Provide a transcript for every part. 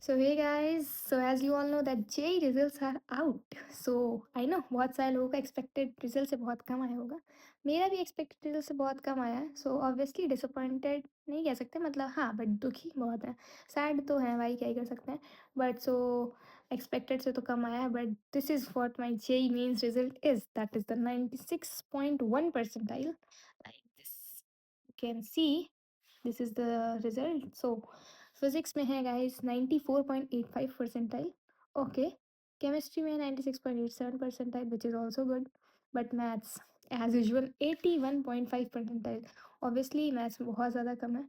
So hey guys, so as you all know that JEE results are out. So I know बहुत सारे लोगों का expected result से बहुत कम आया होगा. मेरा भी एक्सपेक्टेड रिजल्ट से बहुत कम आया है. सो ऑब्वियसली डिसअपॉइंटेड नहीं कह सकते, मतलब हाँ, बट दुखी बहुत है. सैड तो है भाई, क्या ही कर सकते हैं. बट सो एक्सपेक्टेड से तो कम आया है. But this is what my JEE mains result is, that is the 96.1 percentile. Like this you can see, this is the result. So physics में है गाइस 94.85 परसेंटाइल. ओके. केमिस्ट्री में 96.87 percentile which is also good. But maths as usual 81.5 percentile. Obviously maths में बहुत ज़्यादा कम है,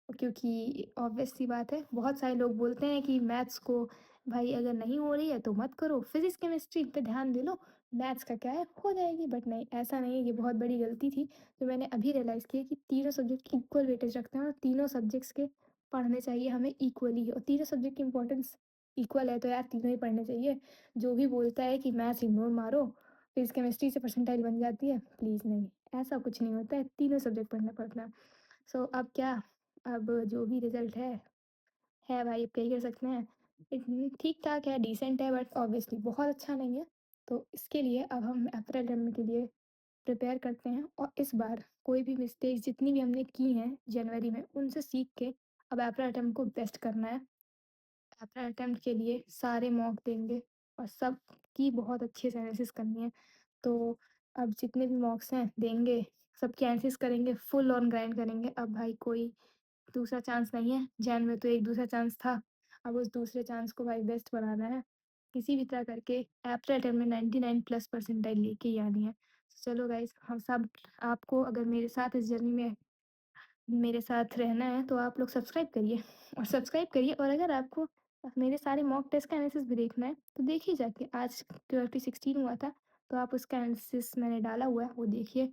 क्योंकि obvious सी बात है, बहुत सारे लोग बोलते हैं कि मैथ्स को भाई अगर नहीं हो रही है तो मत करो, फिजिक्स केमिस्ट्री पे ध्यान दे लो, मैथ्स का क्या है, हो जाएगी. बट नहीं, ऐसा नहीं है. ये बहुत बड़ी गलती थी जो मैंने अभी रियलाइज़ की है कि तीनों सब्जेक्ट इक्वल वेटेज रखते हैं और तीनों सब्जेक्ट्स के पढ़ने चाहिए हमें इक्वली. और तीनों सब्जेक्ट की इंपॉर्टेंस इक्वल है, तो यार तीनों ही पढ़ने चाहिए. जो भी बोलता है कि मैथ्स इग्नोर मारो, फिजिक्स केमिस्ट्री से परसेंटाइल बन जाती है, प्लीज़ नहीं, ऐसा कुछ नहीं होता है. तीनों सब्जेक्ट पढ़ना पड़ता है. सो अब क्या, अब जो भी रिजल्ट है भाई, अब क्या ही कर सकते हैं. ठीक ठाक है, डिसेंट है, बट ऑब्वियसली बहुत अच्छा नहीं है. तो इसके लिए अब हम अप्रैल टर्म के लिए प्रिपेयर करते हैं, और इस बार कोई भी मिस्टेक्स जितनी भी हमने की हैं जनवरी में, उनसे सीख के अब अप्रैल टर्म को बेस्ट करना है. अप्रैल अटेम्प्ट के लिए सारे मॉक देंगे और सब की बहुत अच्छे से एनालिसिस करनी है. तो अब जितने भी मॉक्स हैं देंगे, सबकी एनालिसिस करेंगे, फुल ऑन ग्राइंड करेंगे. अब भाई कोई दूसरा चांस नहीं है. जैन में तो एक दूसरा चांस था, अब उस दूसरे चांस को भाई बेस्ट बनाना है. किसी भी तरह करके अप्रैल अटेम्प्ट में 99 प्लस परसेंटाइल लेके ही आनी है. चलो गाइस, हम सब, आपको अगर मेरे साथ इस जर्नी में मेरे साथ रहना है तो आप लोग सब्सक्राइब करिए. और अगर आपको मेरे सारे मॉक टेस्ट का एनालिसिस भी देखना है तो देखिए जाके, आज QFT 16 हुआ था, तो आप उसका एनालिसिस मैंने डाला हुआ है, वो देखिए.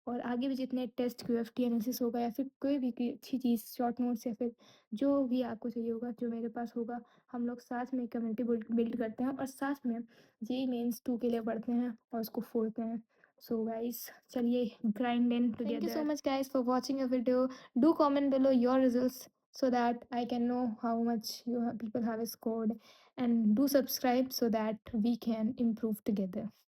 और आगे भी जितने टेस्ट QFT एनालिसिस होगा या फिर कोई अच्छी चीज़, शॉर्ट नोट्स या फिर जो भी आपको चाहिए होगा, जो मेरे पास होगा, हम लोग साथ में कम्युनिटी बिल्ड करते हैं और साथ में JEE मेंस 2 के लिए पढ़ते हैं और उसको फोड़ते हैं. So guys, चलिए grind in together. Thank you so much guys for watching a video. Do comment below your results so that I can know how much people have scored, and do subscribe so that we can improve together.